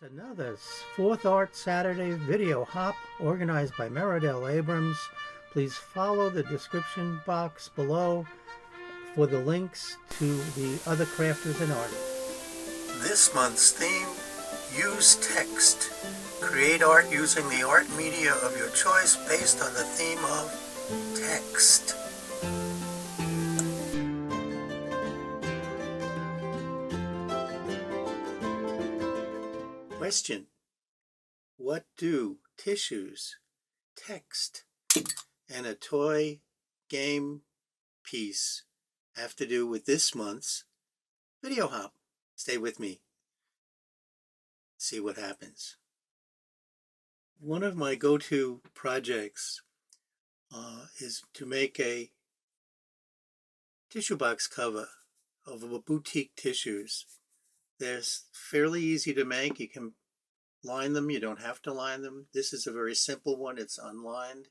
It's another Fourth Art Saturday video hop organized by Meri Abrams. Please follow the description box below for the links to the other crafters and artists. This month's theme, use text. Create art using the art media of your choice based on the theme of text. Question: what do tissues, text, and a toy game piece have to do with this month's video hop? Stay with me. See what happens. One of my go-to projects is to make a tissue box cover of a boutique tissues. They're fairly easy to make. You can line them, you don't have to line them. This is a very simple one, it's unlined.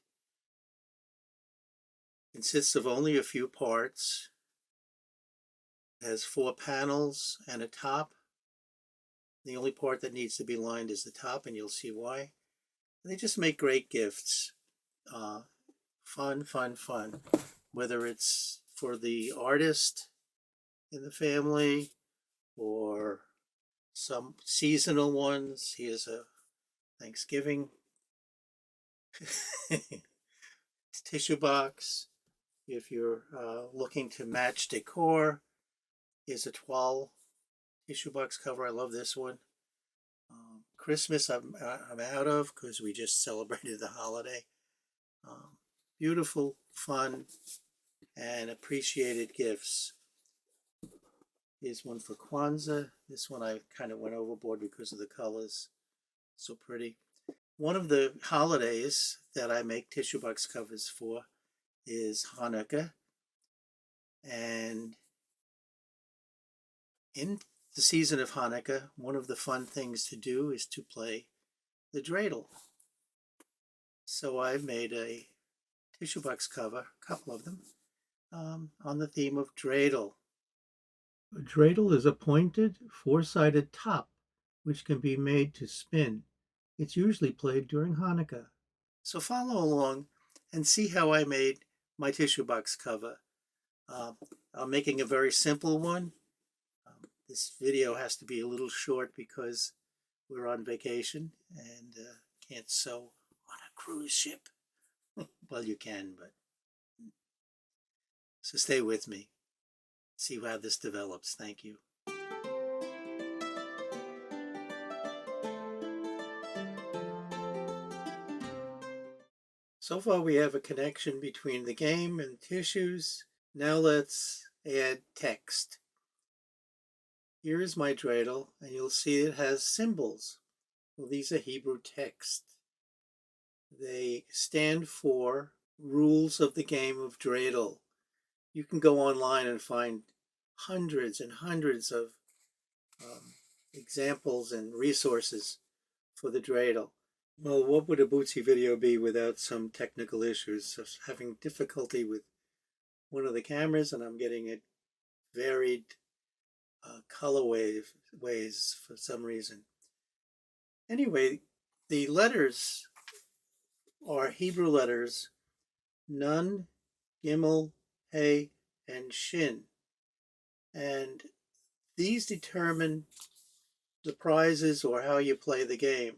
Consists of only a few parts. It has 4 panels and a top. The only part that needs to be lined is the top, and you'll see why. They just make great gifts. Fun. Whether it's for the artist in the family or some seasonal ones. Here's a Thanksgiving tissue box. If you're looking to match decor, here's a toile tissue box cover. I love this one. Christmas I'm out of because we just celebrated the holiday. Beautiful, fun, and appreciated gifts. Here's one for Kwanzaa. This one I kind of went overboard because of the colors. So pretty. One of the holidays that I make tissue box covers for is Chanukah. And in the season of Chanukah, one of the fun things to do is to play the dreidel. So I made a tissue box cover, a couple of them, on the theme of dreidel. A dreidel is a pointed, 4-sided top which can be made to spin. It's usually played during Hanukkah. So follow along and see how I made my tissue box cover. I'm making a very simple one. This video has to be a little short because we're on vacation and can't sew on a cruise ship. Well, you can, but... So stay with me. See how this develops. Thank you. So far we have a connection between the game and tissues. Now let's add text. Here is my dreidel, and you'll see it has symbols. Well, these are Hebrew text. They stand for rules of the game of dreidel. You can go online and find hundreds and hundreds of examples and resources for the dreidel. Well, what would a Bootsie video be without some technical issues? I'm having difficulty with one of the cameras, and I'm getting it varied color ways for some reason. Anyway, the letters are Hebrew letters Nun, Gimel, Hey, and Shin. And these determine the prizes or how you play the game.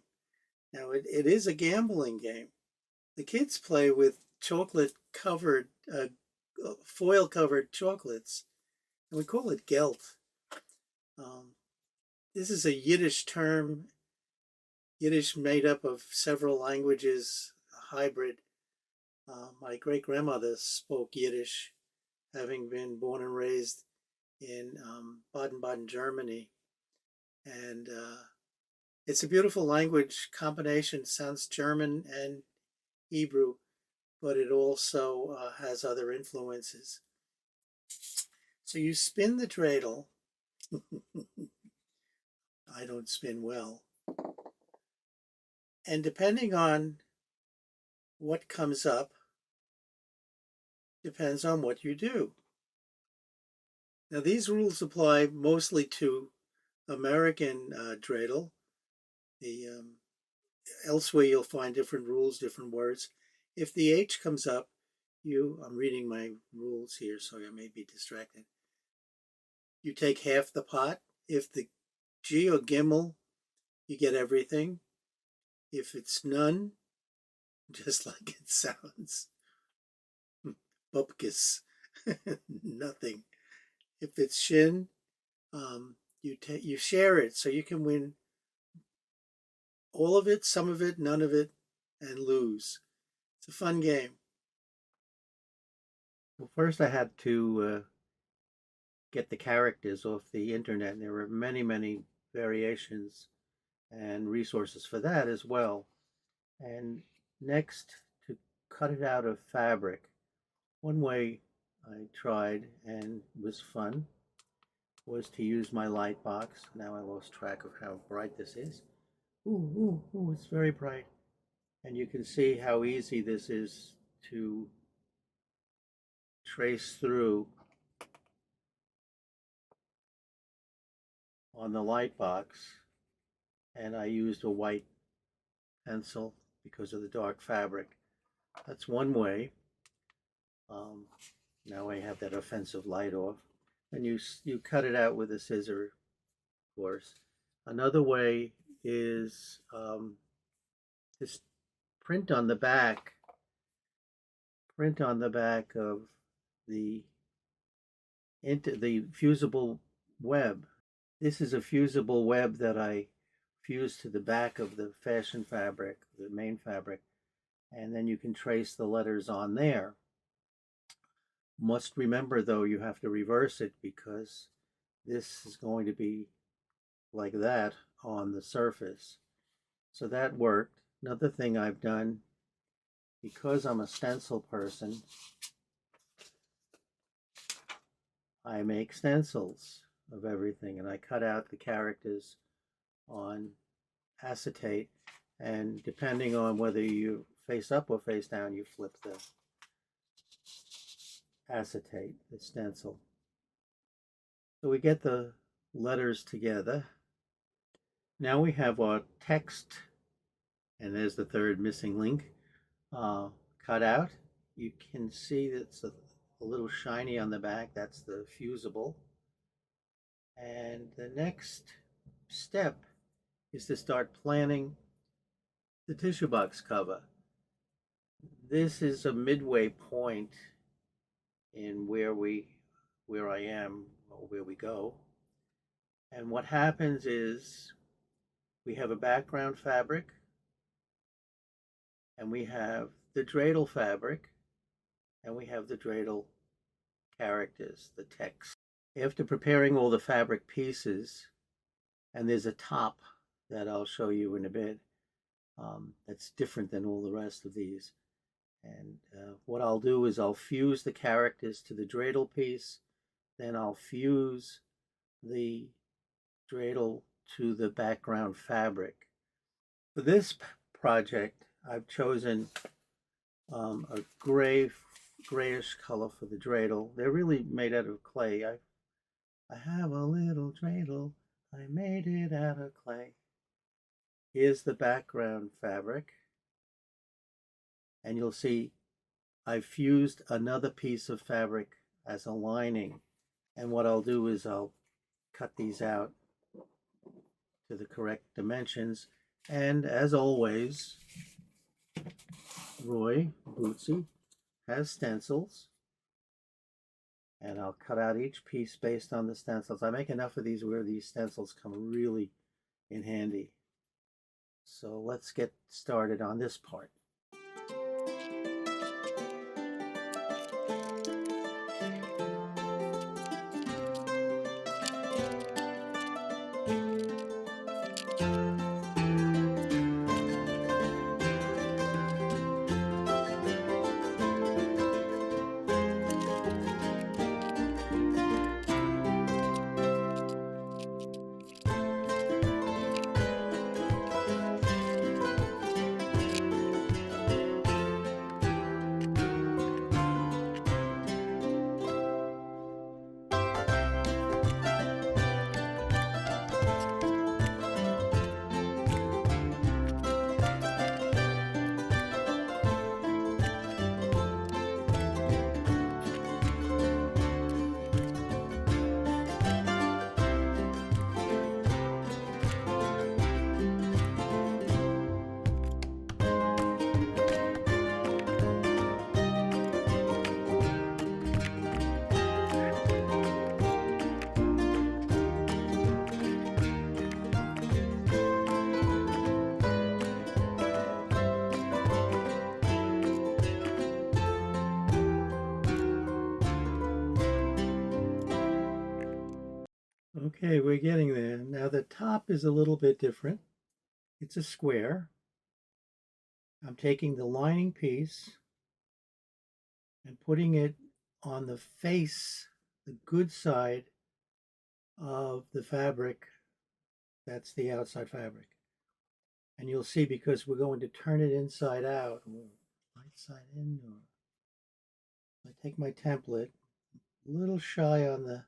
Now, it is a gambling game. The kids play with chocolate-covered, foil-covered chocolates, and we call it gelt. This is a Yiddish term. Yiddish made up of several languages, a hybrid. My great-grandmother spoke Yiddish, having been born and raised in Baden-Baden, Germany. And it's a beautiful language combination. It sounds German and Hebrew, but it also has other influences. So you spin the dreidel. I don't spin well. And depending on what comes up, depends on what you do. Now these rules apply mostly to American dreidel, elsewhere you'll find different rules, different words. If the H comes up, I'm reading my rules here, so I may be distracted. You take half the pot. If the G or Gimel, you get everything. If it's none, just like it sounds, bupkis, nothing. If it's Shin, you share it, so you can win all of it, some of it, none of it, and lose. It's a fun game. Well, first I had to get the characters off the internet, and there were many, many variations and resources for that as well. And next, to cut it out of fabric. One way I tried and was fun was to use my light box. Now I lost track of how bright this is. Ooh, it's very bright. And you can see how easy this is to trace through on the light box. And I used a white pencil because of the dark fabric. That's one way. Now I have that offensive light off. And you cut it out with a scissor, of course. Another way is just print on the back of the fusible web. This is a fusible web that I fused to the back of the fashion fabric, the main fabric, and then you can trace the letters on there. Must remember though, you have to reverse it because this is going to be like that on the surface. So that worked. Another thing I've done, because I'm a stencil person, I make stencils of everything, and I cut out the characters on acetate, and depending on whether you face up or face down, you flip the acetate, the stencil. So we get the letters together. Now we have our text, and there's the third missing link, cut out. You can see it's a little shiny on the back. That's the fusible. And the next step is to start planning the tissue box cover. This is a midway point in where I am, or where we go. And what happens is we have a background fabric, and we have the dreidel fabric, and we have the dreidel characters, the text. After preparing all the fabric pieces, and there's a top that I'll show you in a bit, that's different than all the rest of these. And what I'll do is I'll fuse the characters to the dreidel piece, then I'll fuse the dreidel to the background fabric. For this project, I've chosen a grayish color for the dreidel. They're really made out of clay. I have a little dreidel, I made it out of clay. Here's the background fabric. And you'll see I've fused another piece of fabric as a lining. And what I'll do is I'll cut these out to the correct dimensions. And as always, Roy Bootsie has stencils. And I'll cut out each piece based on the stencils. I make enough of these where these stencils come really in handy. So let's get started on this part. Okay, we're getting there. Now the top is a little bit different. It's a square. I'm taking the lining piece and putting it on the face, the good side of the fabric. That's the outside fabric. And you'll see, because we're going to turn it inside out, or right side in, or I take my template, a little shy on the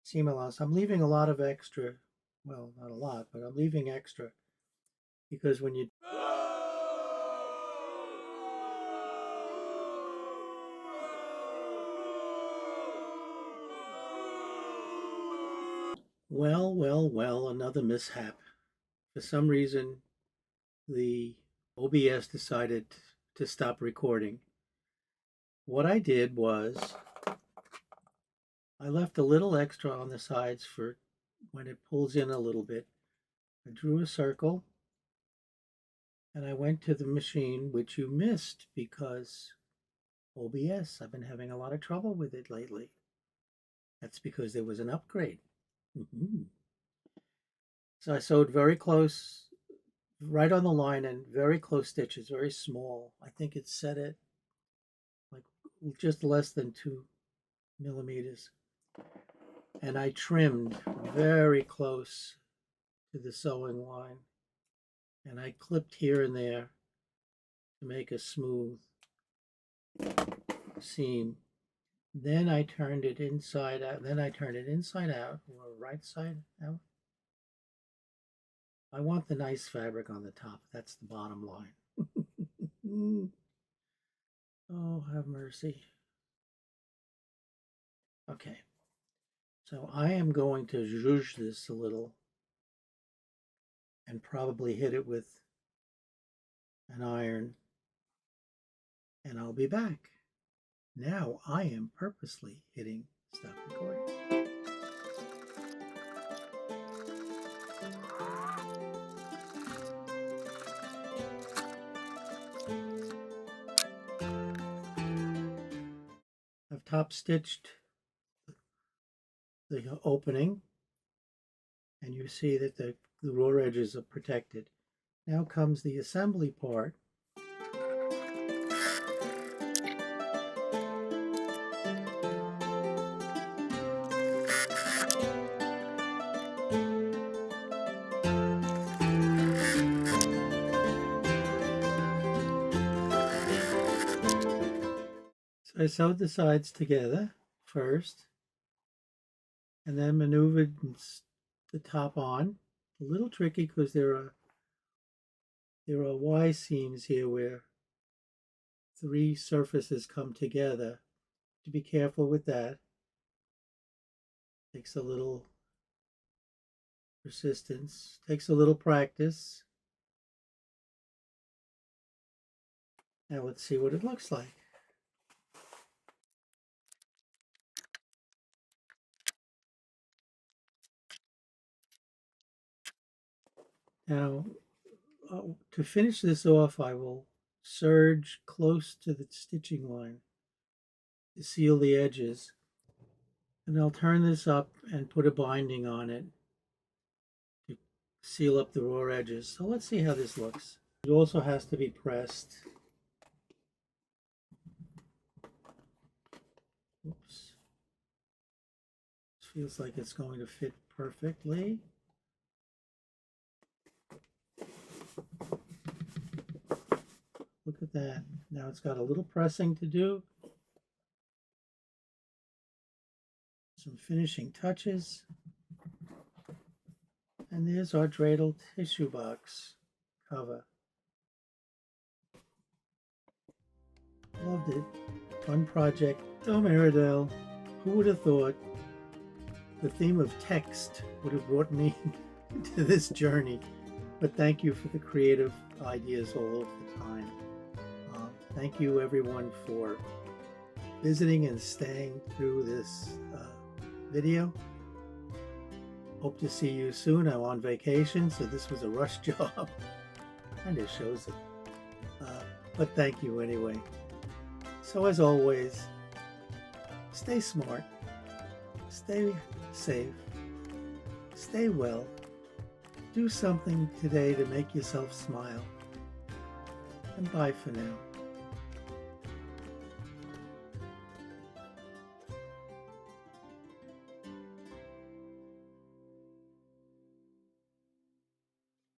seam allowance. I'm leaving a lot of extra, well, not a lot, but I'm leaving extra because when you well, another mishap. For some reason, the OBS decided to stop recording. What I did was I left a little extra on the sides for when it pulls in a little bit. I drew a circle and I went to the machine, which you missed because OBS, I've been having a lot of trouble with it lately. That's because there was an upgrade. So I sewed very close, right on the line, and very close stitches, very small. I think it's set at like just less than 2 millimeters. And I trimmed very close to the sewing line. And I clipped here and there to make a smooth seam. Then I turned it inside out. Then I turned it inside out, or right side out. I want the nice fabric on the top. That's the bottom line. Oh, have mercy. Okay. So I am going to zhuzh this a little and probably hit it with an iron. And I'll be back. Now I am purposely hitting stop recording. I've top stitched the opening, and you see that the raw edges are protected. Now comes the assembly part. So I sewed the sides together first, and then maneuvered the top on. A little tricky because there are Y seams here where 3 surfaces come together. To be careful with that. Takes a little persistence, takes a little practice. Now let's see what it looks like. Now, to finish this off, I will serge close to the stitching line to seal the edges. And I'll turn this up and put a binding on it to seal up the raw edges. So let's see how this looks. It also has to be pressed. Oops. This feels like it's going to fit perfectly. Look at that. Now it's got a little pressing to do. Some finishing touches. And there's our Dreidel tissue box cover. Loved it. Fun project. Oh, Meridel, who would have thought the theme of text would have brought me to this journey? But thank you for the creative ideas all of the time. Thank you everyone for visiting and staying through this video. Hope to see you soon. I'm on vacation, so this was a rush job. Kind of shows it. But thank you anyway. So as always, stay smart, stay safe, Stay well. Do something today to make yourself smile. And bye for now.